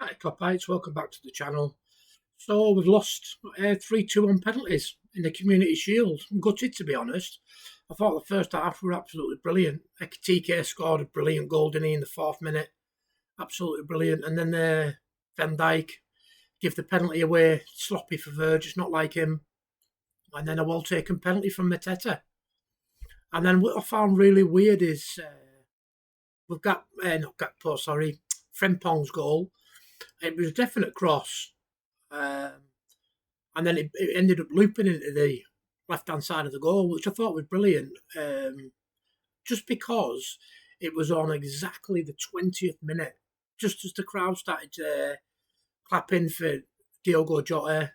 Hi, Kopites. Welcome back to the channel. So we've lost 3-2 on penalties in the Community Shield. I'm gutted, to be honest. I thought the first half were absolutely brilliant. TK scored a brilliant goal, didn't he, in the 4th minute? Absolutely brilliant. And then Van Dijk give the penalty away, sloppy for Verge, it's not like him. And then a well-taken penalty from Mateta. And then what I found really weird is we've got, not Gakpo, sorry, Frimpong's goal. It was a definite cross. And then it ended up looping into the left-hand side of the goal, which I thought was brilliant, just because it was on exactly the 20th minute, just as the crowd started to clap in for Diogo Jota.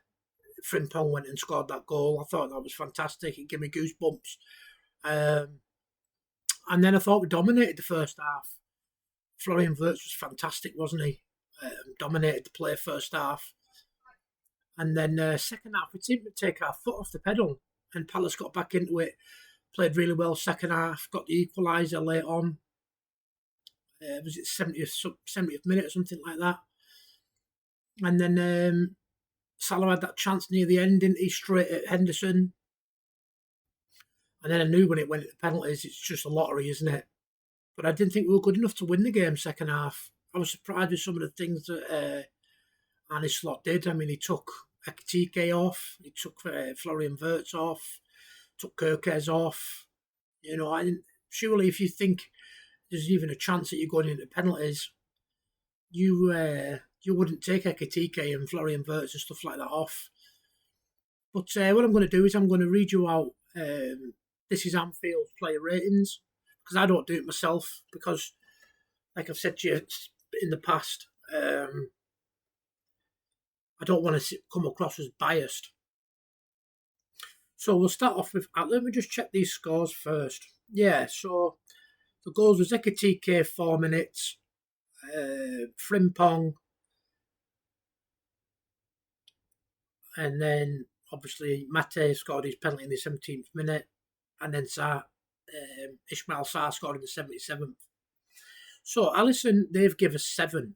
Frimpong went and scored that goal. I thought that was fantastic. It gave me goosebumps. And then I thought we dominated the first half. Florian Wirtz was fantastic, wasn't he? Dominated the play first half. And then second half, we seemed to take our foot off the pedal, and Palace got back into it, played really well second half, got the equaliser late on. Was it 70th minute or something like that? And then Salah had that chance near the end, didn't he, straight at Henderson. And then I knew when it went to penalties, it's just a lottery, isn't it? But I didn't think we were good enough to win the game second half. I was surprised with some of the things that Arne Slot did. I mean, he took Ekitike off, he took Florian Wirtz off, took Kopites off. You know, surely if you think there's even a chance that you're going into penalties, you wouldn't take Ekitike and Florian Wirtz and stuff like that off. But what I'm going to do is I'm going to read you out This is Anfield's player ratings, because I don't do it myself, because, like I've said to you in the past, I don't want to come across as biased. So we'll start off with, let me just check these scores first. Yeah, so the goals was Ekitike 4 minutes, Frimpong, and then obviously Mate scored his penalty in the 17th minute, and then Ismail Sarr scored in the 77th. So Alisson, they've given us 7,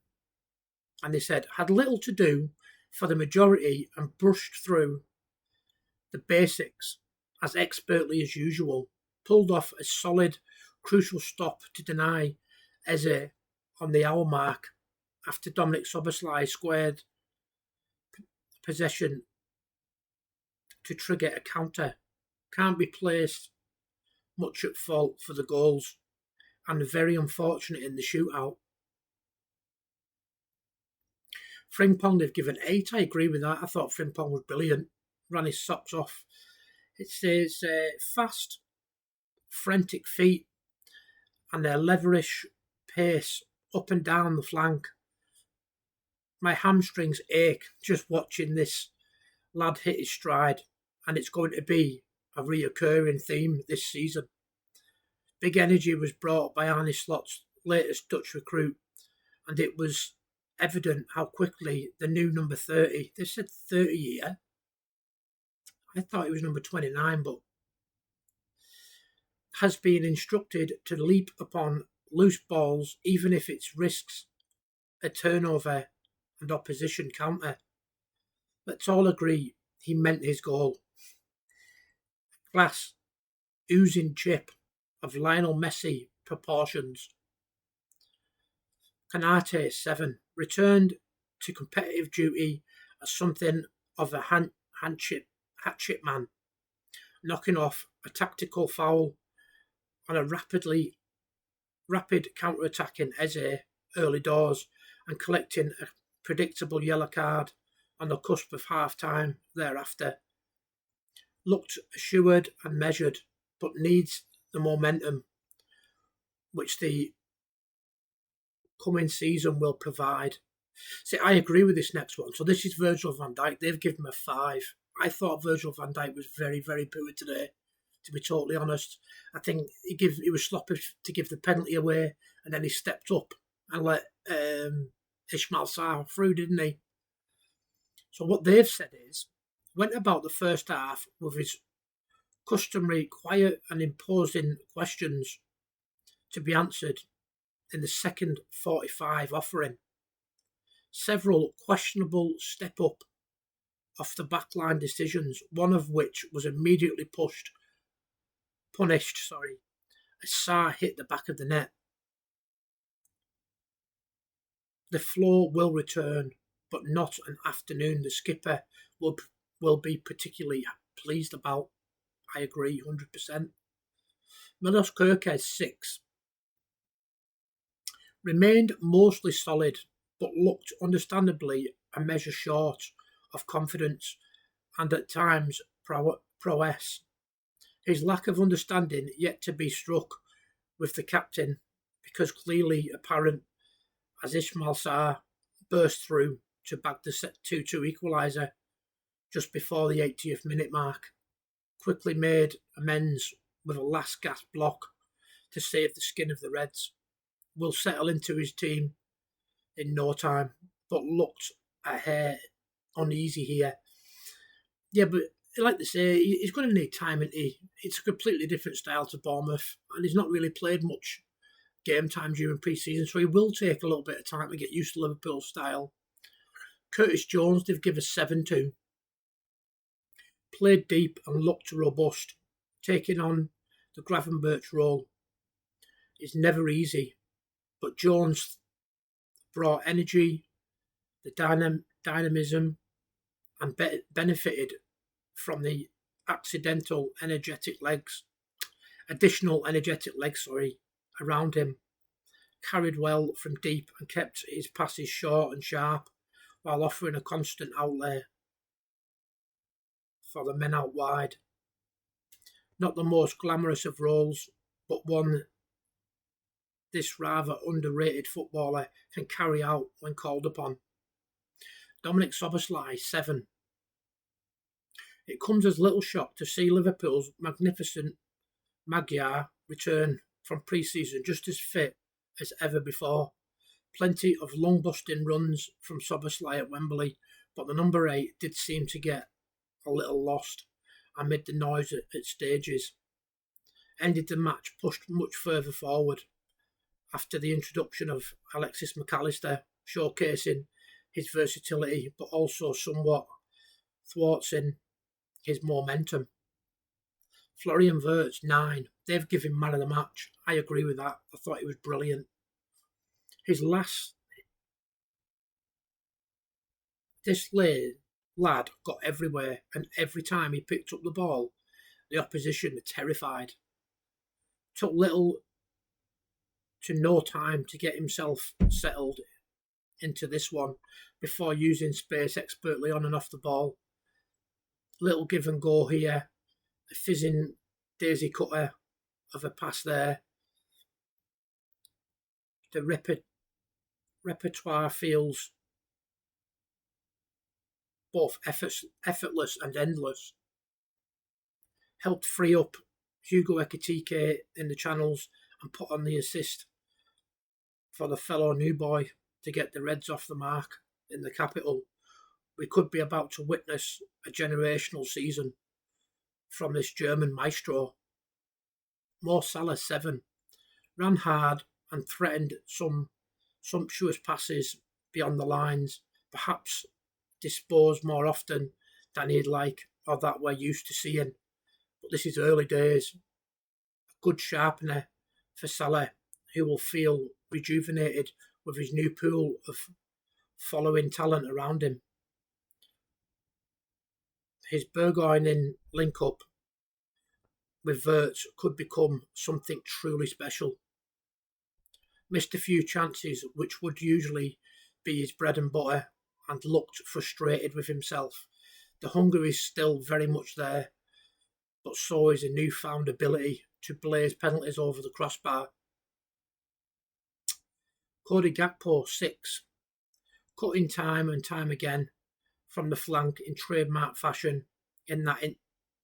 and they said had little to do for the majority and brushed through the basics as expertly as usual, pulled off a solid, crucial stop to deny Eze on the hour mark after Dominic Szoboszlai squared possession to trigger a counter. Can't be placed much at fault for the goals, and very unfortunate in the shootout. Frimpong, they've given 8. I agree with that. I thought Frimpong was brilliant. Ran his socks off. It says fast, frantic feet, and their leverish pace up and down the flank. My hamstrings ache just watching this lad hit his stride, and it's going to be a reoccurring theme this season. Big energy was brought by Arne Slot's latest Dutch recruit, and it was evident how quickly the new number 30, they said 30 here, I thought it was number 29, but has been instructed to leap upon loose balls even if it risks a turnover and opposition counter. Let's all agree he meant his goal. Glass oozing chip of Lionel Messi proportions. Kanate 7 returned to competitive duty as something of a hatchet man, knocking off a tactical foul on a rapid counter-attacking Eze early doors and collecting a predictable yellow card on the cusp of half-time thereafter. Looked assured and measured, but needs the momentum which the coming season will provide. See, I agree with this next one. So this is Virgil van Dijk. They've given him a 5. I thought Virgil van Dijk was very, very poor today, to be totally honest. I think he was sloppy to give the penalty away, and then he stepped up and let Ismail Sarr through, didn't he? So what they've said is, went about the first half with his customary quiet and imposing questions to be answered in the second 45 offering. Several questionable step-up off the backline decisions, one of which was immediately punished, as Salah hit the back of the net. The floor will return, but not an afternoon the skipper will be particularly pleased about. I agree 100%. Milos Kerkez 6 remained mostly solid, but looked understandably a measure short of confidence and at times prowess. His lack of understanding yet to be struck with the captain, because clearly apparent as Ismail Sarr burst through to bag the 2-2 equaliser just before the 80th minute mark, quickly made amends with a last gasp block to save the skin of the Reds. Will settle into his team in no time, but looked a hair uneasy here. Yeah, but like they say, he's going to need time, isn't he? It's a completely different style to Bournemouth, and he's not really played much game time during pre-season, so he will take a little bit of time to get used to Liverpool's style. Curtis Jones, they've given 7 to. Played deep and looked robust. Taking on the Gravenberch role is never easy, but Jones brought energy, the dynamism, and benefited from the additional energetic legs, around him. Carried well from deep and kept his passes short and sharp while offering a constant outlay for the men out wide. Not the most glamorous of roles, but one this rather underrated footballer can carry out when called upon. Dominic Szoboszlai 7. It comes as little shock to see Liverpool's magnificent Magyar return from pre-season just as fit as ever before. Plenty of lung-busting runs from Szoboszlai at Wembley, but the number 8 did seem to get a little lost amid the noise at stages. Ended the match pushed much further forward after the introduction of Alexis McAllister, showcasing his versatility but also somewhat thwarting his momentum. Florian Wirtz 9. They've given man of the match. I agree with that. I thought he was brilliant. This lad got everywhere, and every time he picked up the ball, the opposition were terrified. Took little to no time to get himself settled into this one before using space expertly on and off the ball. Little give and go here, a fizzing daisy cutter of a pass there. The repertoire feels both effortless and endless. Helped free up Hugo Ekitike in the channels and put on the assist for the fellow new boy to get the Reds off the mark in the capital. We could be about to witness a generational season from this German maestro. Mo Salah 7. Ran hard and threatened some sumptuous passes beyond the lines, perhaps disposed more often than he'd like or that we're used to seeing. But this is early days. A good sharpener for Salah, who will feel rejuvenated with his new pool of following talent around him. His Burgoyne link-up with Wirtz could become something truly special. Missed a few chances which would usually be his bread and butter and looked frustrated with himself. The hunger is still very much there, but so is a newfound ability to blaze penalties over the crossbar. Cody Gakpo 6. Cutting time and time again from the flank in trademark fashion in that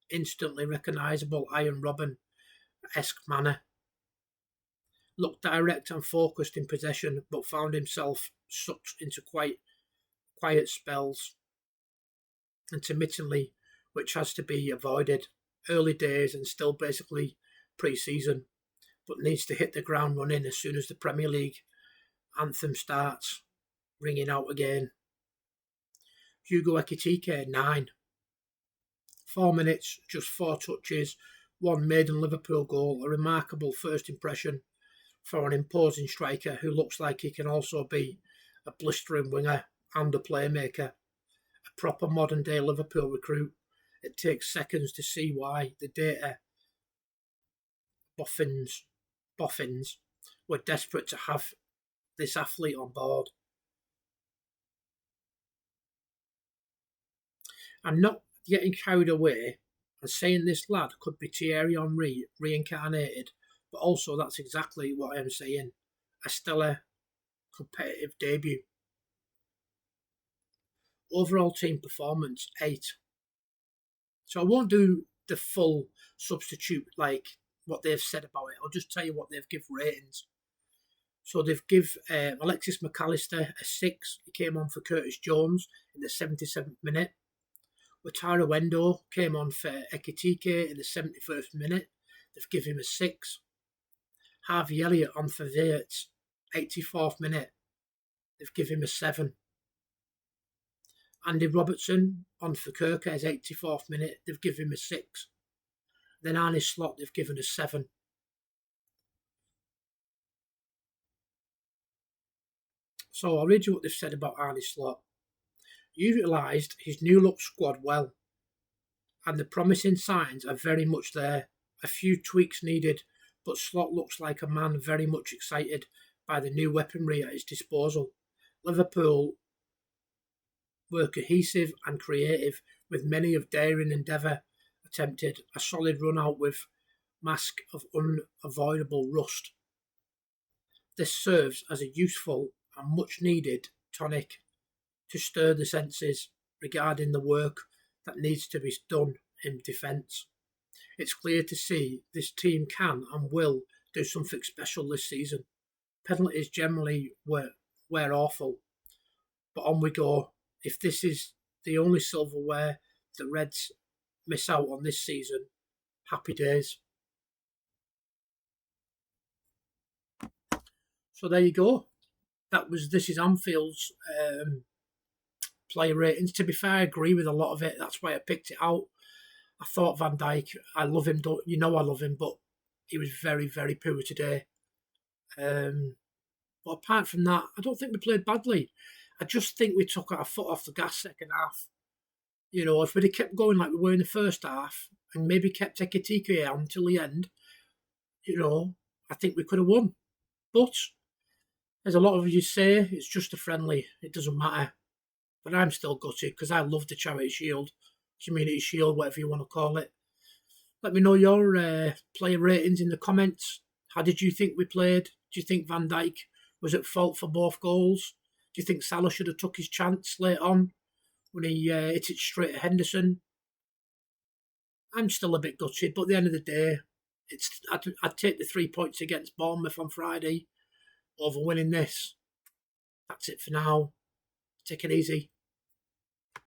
instantly recognisable Iron Robin-esque manner. Looked direct and focused in possession, but found himself sucked into quiet spells intermittently, which has to be avoided. Early days and still basically pre-season, but needs to hit the ground running as soon as the Premier League anthem starts. ringing out again. Hugo Ekitike, 9. 4 minutes, just 4 touches, 1 maiden Liverpool goal, a remarkable first impression for an imposing striker who looks like he can also be a blistering winger and a playmaker. A proper modern day Liverpool recruit. It takes seconds to see why the data boffins were desperate to have this athlete on board. I'm not getting carried away and saying this lad could be Thierry Henry reincarnated, but also that's exactly what I'm saying. A stellar competitive debut. Overall team performance, 8. So I won't do the full substitute like what they've said about it. I'll just tell you what they've give ratings. So they've give Alexis McAllister a 6. He came on for Curtis Jones in the 77th minute. Wataru Endo came on for Ekitike in the 71st minute. They've given him a 6. Harvey Elliott on for Wirtz, 84th minute. They've given him a 7. Andy Robertson on for Kirkes, 84th minute. They've given him a 6. Then Arne Slot, they've given a 7. So I'll read you what they've said about Arne Slot. Utilised his new look squad well, and the promising signs are very much there. A few tweaks needed, but Slot looks like a man very much excited by the new weaponry at his disposal. Liverpool were cohesive and creative, with many of daring endeavour attempted. A solid run out with mask of unavoidable rust. This serves as a useful and much needed tonic to stir the senses regarding the work that needs to be done in defence. It's clear to see this team can and will do something special this season. Penalties generally were awful, but on we go. If this is the only silverware the Reds miss out on this season, happy days. So there you go. This is Anfield's player ratings. To be fair, I agree with a lot of it. That's why I picked it out. I thought Van Dijk, I love him, I love him, but he was very, very poor today. But apart from that, I don't think we played badly. I just think we took our foot off the gas second half. You know, if we'd have kept going like we were in the first half and maybe kept Ekitike on until the end, you know, I think we could have won. But, as a lot of you say, it's just a friendly. It doesn't matter. But I'm still gutted because I love the Charity Shield, Community Shield, whatever you want to call it. Let me know your player ratings in the comments. How did you think we played? Do you think Van Dijk was at fault for both goals? Do you think Salah should have took his chance late on when he hit it straight at Henderson? I'm still a bit gutted, but at the end of the day, I'd take the 3 points against Bournemouth on Friday over winning this. That's it for now. Take it easy.